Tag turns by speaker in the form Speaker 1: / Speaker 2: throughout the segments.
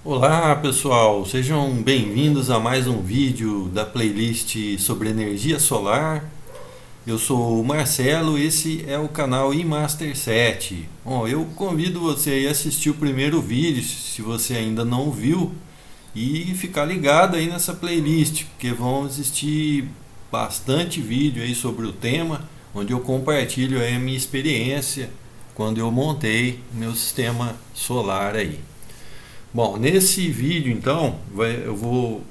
Speaker 1: Olá pessoal, sejam bem-vindos a mais um vídeo da playlist sobre energia solar. Eu sou o Marcelo, esse é o canal iMaster 7. Bom, eu convido você a assistir o primeiro vídeo, se você ainda não viu, e ficar ligado aí nessa playlist, porque vão existir bastante vídeo aí sobre o tema, onde eu compartilho aí a minha experiência quando eu montei meu sistema solar aí. Bom, nesse vídeo então, eu vou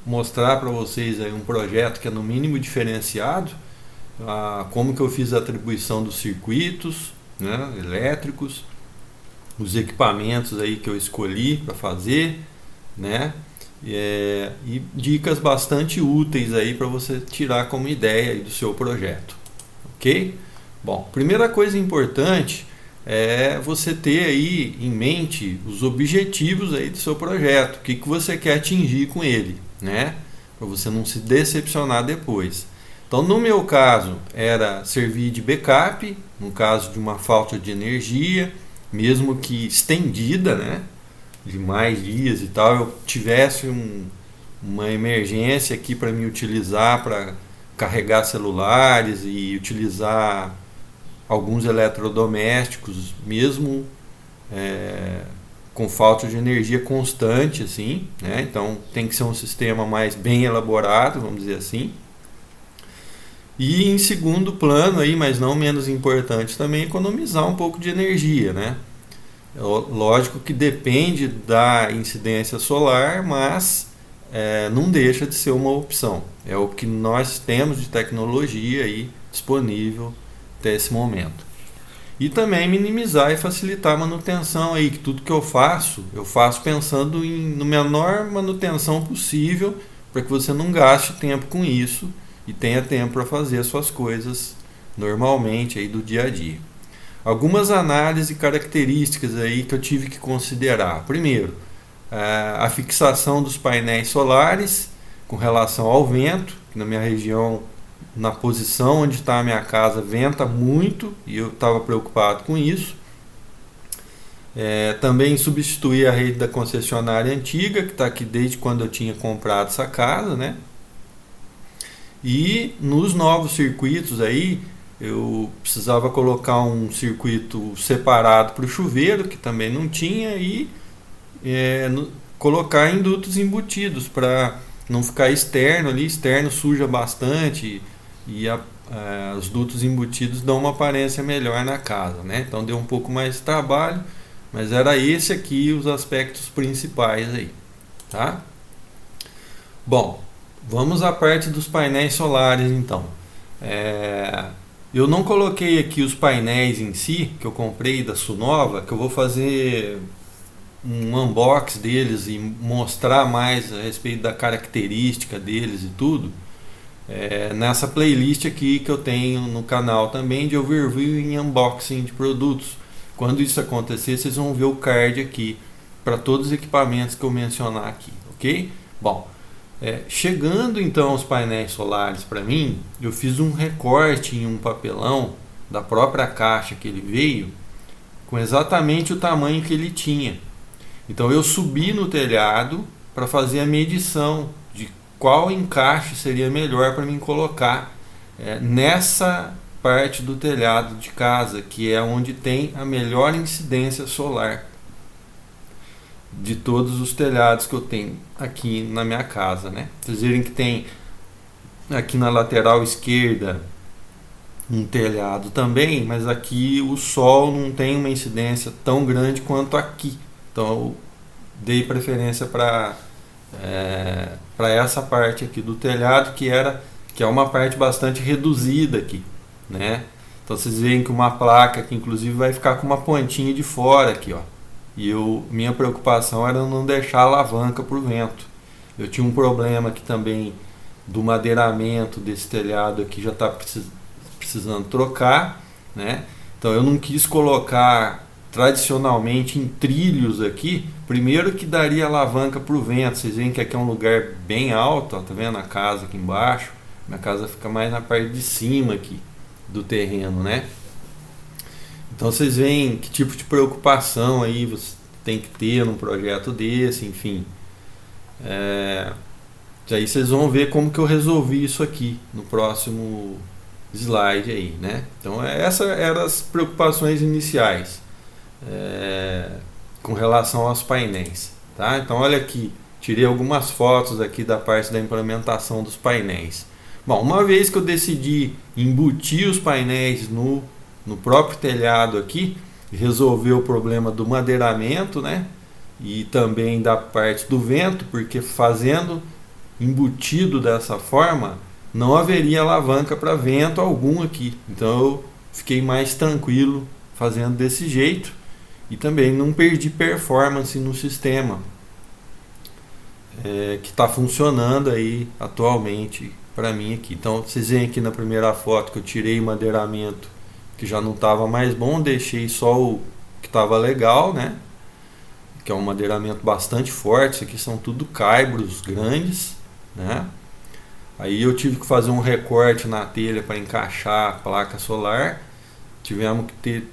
Speaker 1: mostrar para vocês aí um projeto que é no mínimo diferenciado, como que eu fiz a atribuição dos circuitos, né, elétricos, os equipamentos aí que eu escolhi para fazer, né, e dicas bastante úteis aí para você tirar como ideia aí do seu projeto, ok? Bom, primeira coisa importante é você ter aí em mente os objetivos aí do seu projeto, o que você quer atingir com ele, né? Para você não se decepcionar depois. Então, no meu caso, era servir de backup, no caso de uma falta de energia, mesmo que estendida, né? De mais dias e tal, eu tivesse uma emergência aqui para me utilizar para carregar celulares e utilizar alguns eletrodomésticos, mesmo com falta de energia constante, assim, né? Então tem que ser um sistema mais bem elaborado, vamos dizer assim. E em segundo plano, aí, mas não menos importante, também economizar um pouco de energia, né? Lógico que depende da incidência solar, mas não deixa de ser uma opção. É o que nós temos de tecnologia aí disponível até esse momento. E também minimizar e facilitar a manutenção aí, que tudo que eu faço pensando no menor manutenção possível, para que você não gaste tempo com isso e tenha tempo para fazer as suas coisas normalmente aí do dia a dia. Algumas análises e características aí que eu tive que considerar. Primeiro, a fixação dos painéis solares com relação ao vento, que na minha região, na posição onde está a minha casa, venta muito e eu estava preocupado com isso. Também substituir a rede da concessionária antiga, que está aqui desde quando eu tinha comprado essa casa, né? E nos novos circuitos aí, eu precisava colocar um circuito separado para o chuveiro, que também não tinha, e colocar indutos embutidos para não ficar externo ali. Externo suja bastante e os dutos embutidos dão uma aparência melhor na casa, né? Então deu um pouco mais de trabalho, mas era esse aqui os aspectos principais aí, tá? Bom, vamos à parte dos painéis solares então. Eu não coloquei aqui os painéis em si, que eu comprei da Sunova, que eu vou fazer um unbox deles e mostrar mais a respeito da característica deles e tudo, nessa playlist aqui que eu tenho no canal também de overview em unboxing de produtos. Quando isso acontecer, vocês vão ver o card aqui para todos os equipamentos que eu mencionar aqui, ok? Bom, chegando então aos painéis solares para mim, eu fiz um recorte em um papelão da própria caixa que ele veio, com exatamente o tamanho que ele tinha. Então eu subi no telhado para fazer a medição de qual encaixe seria melhor para mim colocar nessa parte do telhado de casa, que é onde tem a melhor incidência solar de todos os telhados que eu tenho aqui na minha casa, né? Vocês verem que tem aqui na lateral esquerda um telhado também, mas aqui o sol não tem uma incidência tão grande quanto aqui. Então eu dei preferência para essa parte aqui do telhado, que é uma parte bastante reduzida aqui, né? Então vocês veem que uma placa que inclusive vai ficar com uma pontinha de fora aqui, ó. E minha preocupação era não deixar a alavanca para o vento. Eu tinha um problema aqui também do madeiramento desse telhado aqui, já está precisando trocar, né? Então eu não quis colocar tradicionalmente em trilhos aqui, primeiro que daria alavanca para o vento. Vocês veem que aqui é um lugar bem alto, ó, tá vendo a casa aqui embaixo? Minha casa fica mais na parte de cima aqui do terreno, né? Então vocês veem que tipo de preocupação aí tem que ter num projeto desse, enfim. Aí vocês vão ver como que eu resolvi isso aqui no próximo slide aí, né? Então essas eram as preocupações iniciais com relação aos painéis, tá? Então olha aqui, tirei algumas fotos aqui da parte da implementação dos painéis. Bom, uma vez que eu decidi embutir os painéis no próprio telhado aqui, resolver o problema do madeiramento, né? E também da parte do vento, porque fazendo embutido dessa forma, não haveria alavanca para vento algum aqui. Então eu fiquei mais tranquilo fazendo desse jeito e também não perdi performance no sistema que está funcionando aí atualmente para mim aqui. Então vocês veem aqui na primeira foto que eu tirei o madeiramento que já não estava mais bom, deixei só o que estava legal, né? Que é um madeiramento bastante forte. Isso aqui são tudo caibros grandes, né? Aí eu tive que fazer um recorte na telha para encaixar a placa solar. Tivemos que ter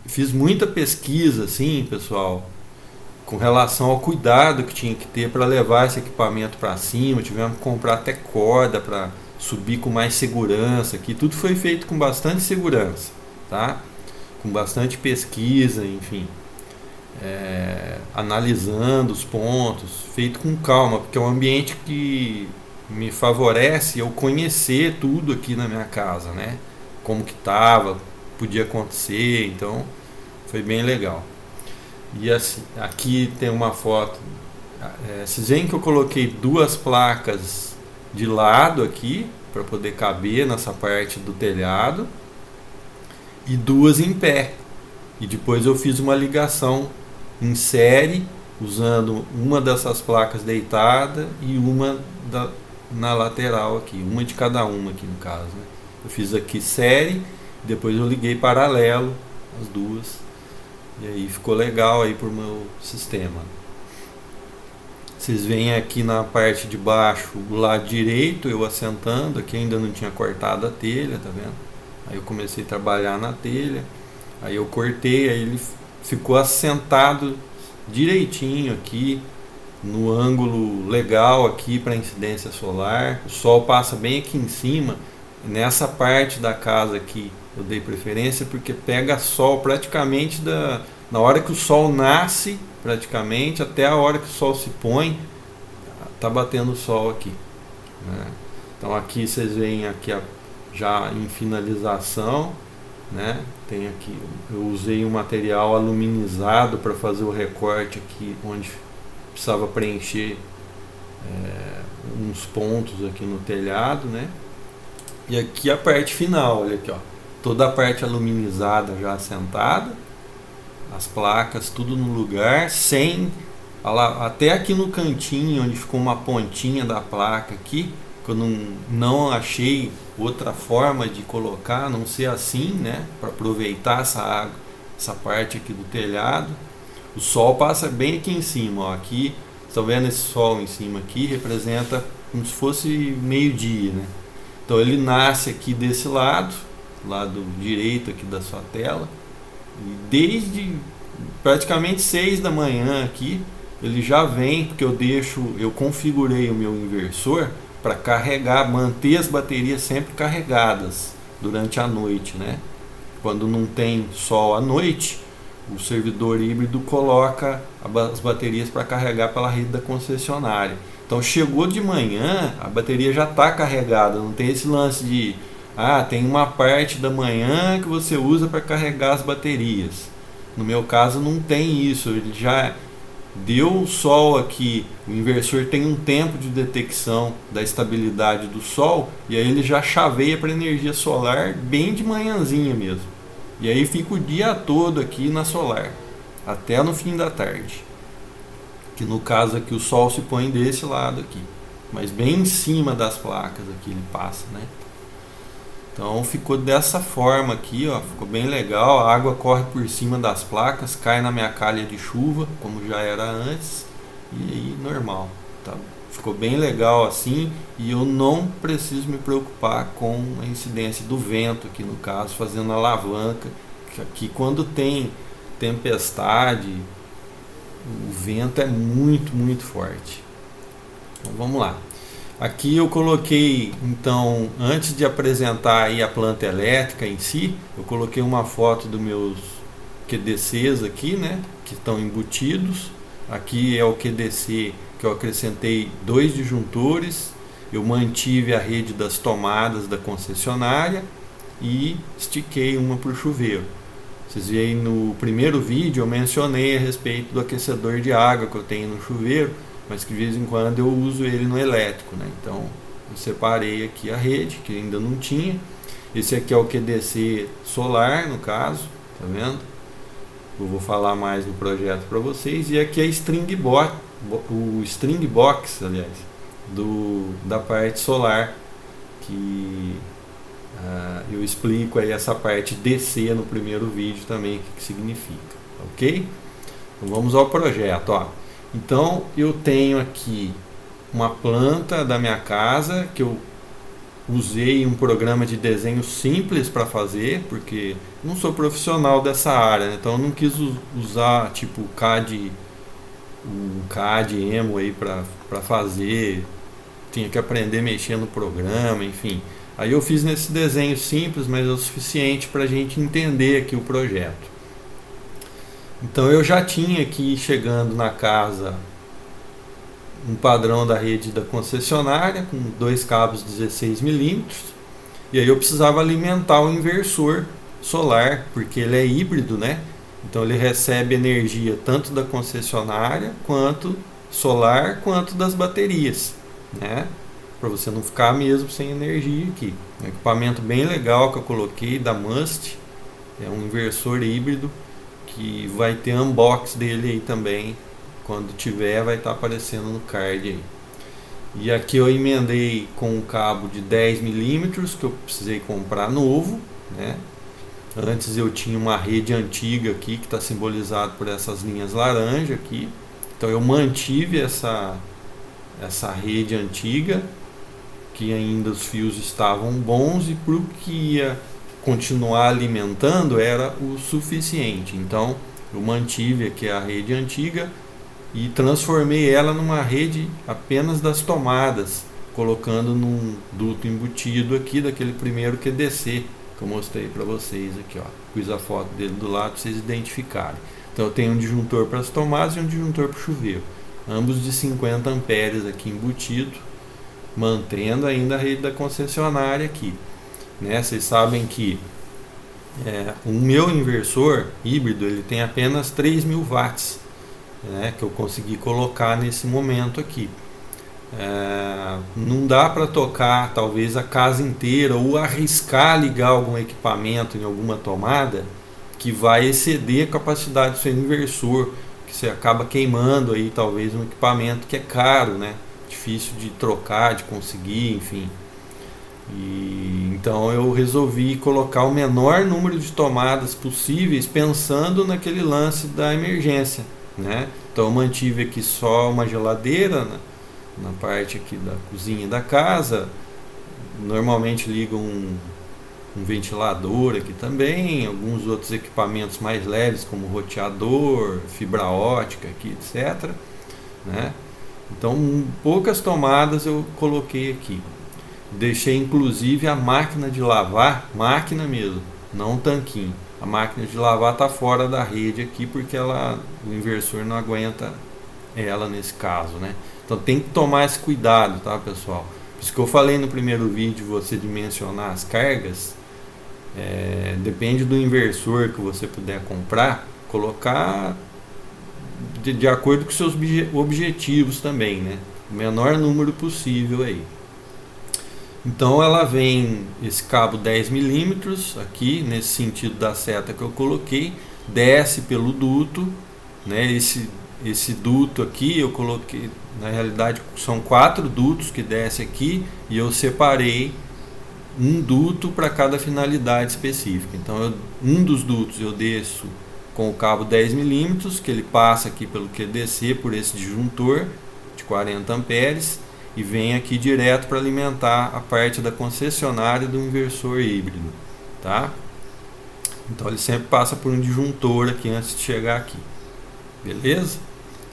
Speaker 1: fiz muita pesquisa, assim, pessoal, com relação ao cuidado que tinha que ter para levar esse equipamento para cima. Tivemos que comprar até corda para subir com mais segurança aqui. Tudo foi feito com bastante segurança, tá? Com bastante pesquisa, enfim. Analisando os pontos, feito com calma, porque é um ambiente que me favorece eu conhecer tudo aqui na minha casa, né? Como que estava, podia acontecer, então foi bem legal. E assim, aqui tem uma foto, vocês veem que eu coloquei duas placas de lado aqui, para poder caber nessa parte do telhado, e duas em pé, e depois eu fiz uma ligação em série, usando uma dessas placas deitada e uma na lateral aqui, uma de cada uma aqui no caso, né? Eu fiz aqui série, depois eu liguei paralelo as duas, e aí ficou legal aí pro meu sistema. Vocês veem aqui na parte de baixo, do lado direito, eu assentando, aqui ainda não tinha cortado a telha, tá vendo? Aí eu comecei a trabalhar na telha, aí eu cortei, aí ele ficou assentado direitinho aqui, no ângulo legal aqui para incidência solar. O sol passa bem aqui em cima, nessa parte da casa aqui eu dei preferência porque pega sol praticamente na hora que o sol nasce, praticamente até a hora que o sol se põe, tá batendo o sol aqui, né? Então aqui vocês veem aqui já em finalização, né? Tem aqui, eu usei um material aluminizado para fazer o recorte aqui onde precisava preencher uns pontos aqui no telhado, né? E aqui a parte final, olha aqui, ó, toda a parte aluminizada já assentada, as placas tudo no lugar, sem até aqui no cantinho onde ficou uma pontinha da placa aqui, que eu não achei outra forma de colocar, a não ser assim, né, para aproveitar essa água, essa parte aqui do telhado. O sol passa bem aqui em cima, ó, aqui, estão vendo esse sol em cima aqui, representa como se fosse meio-dia, né? Então ele nasce aqui desse lado direito aqui da sua tela, e desde praticamente 6 da manhã aqui, ele já vem, porque eu configurei o meu inversor para carregar, manter as baterias sempre carregadas durante a noite, né? Quando não tem sol à noite, o servidor híbrido coloca as baterias para carregar pela rede da concessionária. Então chegou de manhã, a bateria já está carregada, não tem esse lance de tem uma parte da manhã que você usa para carregar as baterias. No meu caso não tem isso, ele já deu o sol aqui, o inversor tem um tempo de detecção da estabilidade do sol, e aí ele já chaveia para energia solar bem de manhãzinha mesmo. E aí fica o dia todo aqui na solar, até no fim da tarde. Que no caso aqui o sol se põe desse lado aqui, mas bem em cima das placas aqui ele passa, né? Então ficou dessa forma aqui, ó, ficou bem legal. A água corre por cima das placas, cai na minha calha de chuva, como já era antes, e aí normal, tá? Ficou bem legal assim, e eu não preciso me preocupar com a incidência do vento aqui no caso, fazendo alavanca, que aqui quando tem tempestade, o vento é muito forte. Então vamos lá. Aqui eu coloquei, então, antes de apresentar aí a planta elétrica em si, eu coloquei uma foto dos meus QDCs aqui, né, que estão embutidos. Aqui é o QDC que eu acrescentei 2 disjuntores, eu mantive a rede das tomadas da concessionária e estiquei uma por chuveiro. Vocês veem no primeiro vídeo eu mencionei a respeito do aquecedor de água que eu tenho no chuveiro, mas que de vez em quando eu uso ele no elétrico, né? Então eu separei aqui a rede, que ainda não tinha. Esse aqui é o QDC solar, no caso, tá vendo? Eu vou falar mais no projeto para vocês. E aqui é o string box, aliás, da parte solar, que eu explico aí essa parte DC no primeiro vídeo também, o que significa, ok? Então vamos ao projeto, ó. Então eu tenho aqui uma planta da minha casa que eu usei um programa de desenho simples para fazer, porque não sou profissional dessa área, né? Então eu não quis usar tipo um CAD Emo aí para fazer, tinha que aprender a mexer no programa, enfim. Aí eu fiz nesse desenho simples, mas é o suficiente para a gente entender aqui o projeto. Então eu já tinha aqui, chegando na casa, um padrão da rede da concessionária com 2 cabos 16 milímetros, e aí eu precisava alimentar o inversor solar, porque ele é híbrido, né? Então ele recebe energia tanto da concessionária quanto solar, quanto das baterias, né? Para você não ficar mesmo sem energia aqui. Um equipamento bem legal que eu coloquei da Must, é um inversor híbrido que vai ter unbox dele aí também. Quando tiver, vai estar aparecendo no card aí. E aqui eu emendei com um cabo de 10 milímetros que eu precisei comprar novo, né? Antes eu tinha uma rede antiga aqui que está simbolizado por essas linhas laranja aqui. Então eu mantive essa rede antiga, que ainda os fios estavam bons, e para o que ia continuar alimentando era o suficiente. Então eu mantive aqui a rede antiga e transformei ela numa rede apenas das tomadas, colocando num duto embutido aqui daquele primeiro QDC que eu mostrei para vocês aqui, ó. Pus a foto dele do lado para vocês identificarem. Então eu tenho um disjuntor para as tomadas e um disjuntor para o chuveiro, ambos de 50 amperes aqui embutido, mantendo ainda a rede da concessionária aqui, né? Vocês sabem que o meu inversor híbrido ele tem apenas 3.000 watts, né, que eu consegui colocar nesse momento aqui. Não dá para tocar talvez a casa inteira ou arriscar ligar algum equipamento em alguma tomada que vai exceder a capacidade do seu inversor, que você acaba queimando aí talvez um equipamento que é caro, né, difícil de trocar, de conseguir, enfim. Então eu resolvi colocar o menor número de tomadas possíveis, pensando naquele lance da emergência, né? Então eu mantive aqui só uma geladeira na parte aqui da cozinha da casa. Normalmente ligo um ventilador aqui também, alguns outros equipamentos mais leves como roteador, fibra ótica aqui, etc, né? Então poucas tomadas eu coloquei aqui. Deixei inclusive a máquina de lavar, máquina mesmo, não um tanquinho. A máquina de lavar está fora da rede aqui porque o inversor não aguenta ela nesse caso, né? Então tem que tomar esse cuidado, tá, pessoal? Por isso que eu falei no primeiro vídeo, você dimensionar as cargas, depende do inversor que você puder comprar, colocar de acordo com seus objetivos também, né? O menor número possível aí. Então ela vem esse cabo 10 milímetros aqui, nesse sentido da seta que eu coloquei, desce pelo duto, né? Esse duto aqui eu coloquei, na realidade são 4 dutos que descem aqui, e eu separei um duto para cada finalidade específica. Então um dos dutos eu desço com o cabo 10 milímetros, que ele passa aqui pelo QDC, por esse disjuntor de 40 amperes, e vem aqui direto para alimentar a parte da concessionária do inversor híbrido, tá? Então ele sempre passa por um disjuntor aqui antes de chegar aqui. Beleza?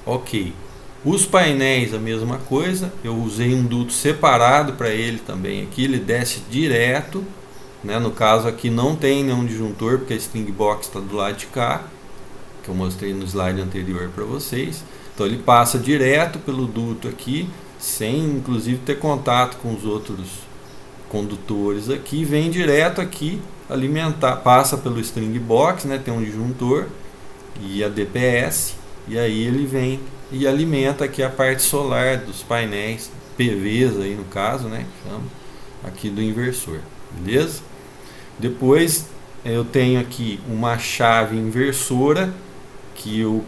Speaker 1: Ok. Os painéis a mesma coisa. Eu usei um duto separado para ele também aqui. Ele desce direto, né? No caso aqui não tem nenhum disjuntor, porque a string box está do lado de cá, que eu mostrei no slide anterior para vocês. Então ele passa direto pelo duto aqui, sem inclusive ter contato com os outros condutores aqui, vem direto aqui alimentar, passa pelo string box, né? Tem um disjuntor e a DPS, e aí ele vem e alimenta aqui a parte solar dos painéis PVs aí no caso, né? Chama aqui do inversor, beleza? Depois eu tenho aqui uma chave inversora que eu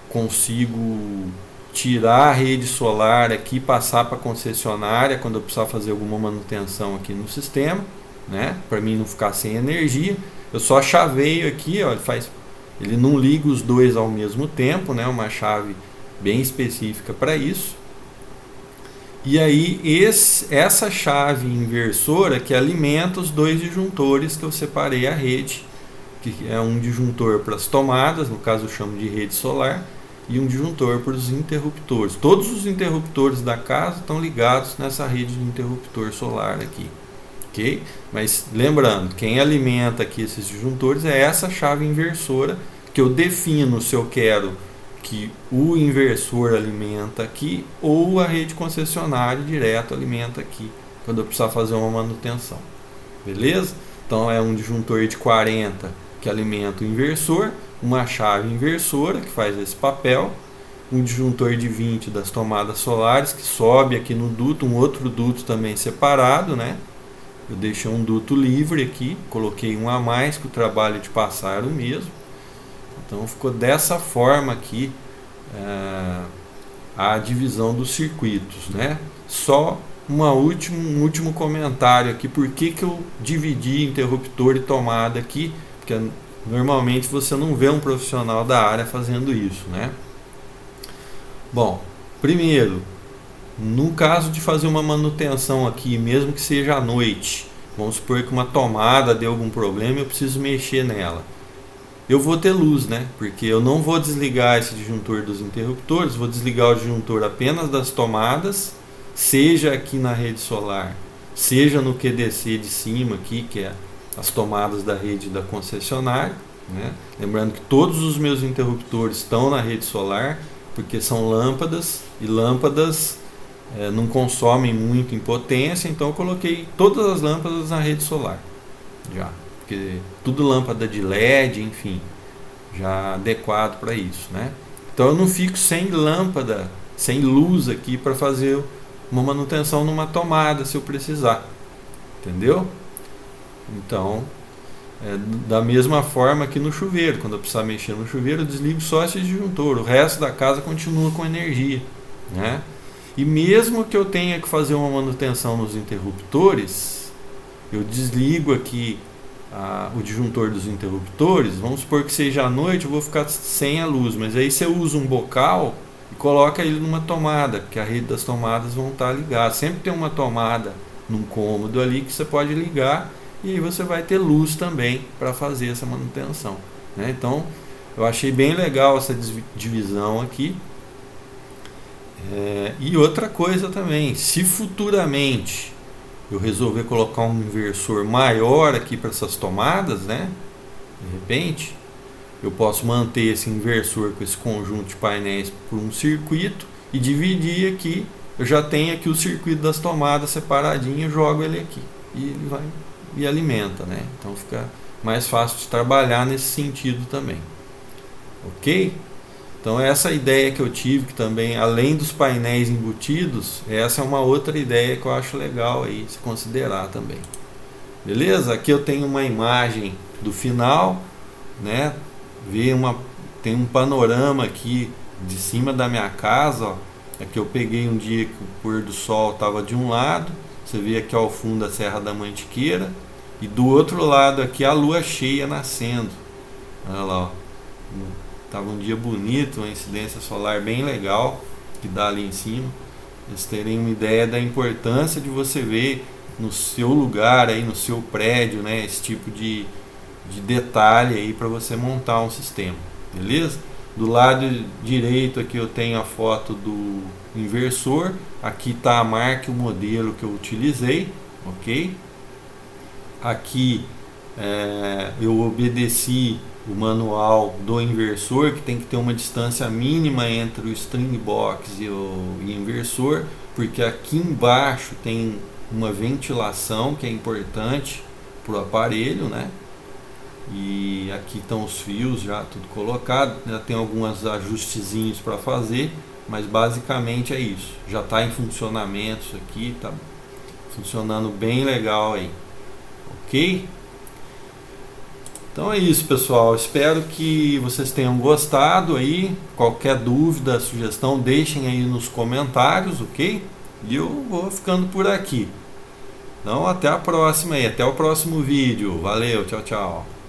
Speaker 1: consigo tirar a rede solar aqui, passar para a concessionária quando eu precisar fazer alguma manutenção aqui no sistema, né? Para mim não ficar sem energia. Eu só chaveio aqui, ó, ele não liga os dois ao mesmo tempo, né? Uma chave bem específica para isso. E aí essa chave inversora que alimenta os dois disjuntores que eu separei a rede, que é um disjuntor para as tomadas, no caso eu chamo de rede solar, e um disjuntor para os interruptores. Todos os interruptores da casa estão ligados nessa rede de interruptor solar aqui, ok? Mas lembrando, quem alimenta aqui esses disjuntores é essa chave inversora, que eu defino se eu quero que o inversor alimenta aqui ou a rede concessionária direto alimenta aqui, quando eu precisar fazer uma manutenção. Beleza? Então é um disjuntor de 40 que alimenta o inversor, uma chave inversora que faz esse papel, um disjuntor de 20 das tomadas solares que sobe aqui no duto, um outro duto também separado, né? Eu deixei um duto livre aqui, coloquei um a mais, que o trabalho de passar era o mesmo. Então ficou dessa forma aqui a divisão dos circuitos, né? Só um último comentário aqui, por que eu dividi interruptor e tomada aqui, porque normalmente você não vê um profissional da área fazendo isso, né? Bom, primeiro, no caso de fazer uma manutenção aqui, mesmo que seja à noite, vamos supor que uma tomada deu algum problema e eu preciso mexer nela. Eu vou ter luz, né? Porque eu não vou desligar esse disjuntor dos interruptores, vou desligar o disjuntor apenas das tomadas, seja aqui na rede solar, seja no QDC de cima aqui, que é as tomadas da rede da concessionária, né? Lembrando que todos os meus interruptores estão na rede solar, porque são lâmpadas, e lâmpadas não consomem muito em potência, então eu coloquei todas as lâmpadas na rede solar, já. Porque tudo lâmpada de LED, enfim, já adequado para isso, né? Então eu não fico sem lâmpada, sem luz aqui para fazer uma manutenção numa tomada se eu precisar, entendeu? Então, da mesma forma que no chuveiro, quando eu precisar mexer no chuveiro, eu desligo só esse disjuntor, o resto da casa continua com energia, né? E mesmo que eu tenha que fazer uma manutenção nos interruptores, eu desligo aqui o disjuntor dos interruptores, vamos supor que seja à noite, eu vou ficar sem a luz, mas aí você usa um bocal e coloca ele numa tomada, porque a rede das tomadas vão estar ligadas. Sempre tem uma tomada num cômodo ali que você pode ligar e aí você vai ter luz também para fazer essa manutenção, né? Então eu achei bem legal essa divisão aqui. E outra coisa também, se futuramente eu resolver colocar um inversor maior aqui para essas tomadas, né? De repente, eu posso manter esse inversor com esse conjunto de painéis por um circuito e dividir aqui. Eu já tenho aqui o circuito das tomadas separadinho, eu jogo ele aqui e ele vai e alimenta, né? Então fica mais fácil de trabalhar nesse sentido também. Ok? Então essa ideia que eu tive, que também além dos painéis embutidos, essa é uma outra ideia que eu acho legal aí se considerar também. Beleza? Aqui eu tenho uma imagem do final, né? Tem um panorama aqui de cima da minha casa, ó. Aqui eu peguei um dia que o pôr do sol estava de um lado, você vê aqui ao fundo a Serra da Mantiqueira, e do outro lado aqui a lua cheia nascendo. Olha lá, ó. Tava um dia bonito, uma incidência solar bem legal que dá ali em cima. Vocês terem uma ideia da importância de você ver no seu lugar, aí no seu prédio, né, esse tipo de de detalhe aí para você montar um sistema, beleza? Do lado direito aqui eu tenho a foto do inversor, aqui está a marca e o modelo que eu utilizei, ok? Aqui eu obedeci o manual do inversor, que tem que ter uma distância mínima entre o string box e o inversor, porque aqui embaixo tem uma ventilação que é importante para o aparelho, né? E aqui estão os fios já tudo colocado, já tem alguns ajustezinhos para fazer, mas basicamente é isso. Já está em funcionamento isso aqui, tá funcionando bem legal aí, ok? Então é isso, pessoal, espero que vocês tenham gostado aí. Qualquer dúvida, sugestão, deixem aí nos comentários, ok? E eu vou ficando por aqui. Então até a próxima aí, até o próximo vídeo. Valeu, tchau, tchau.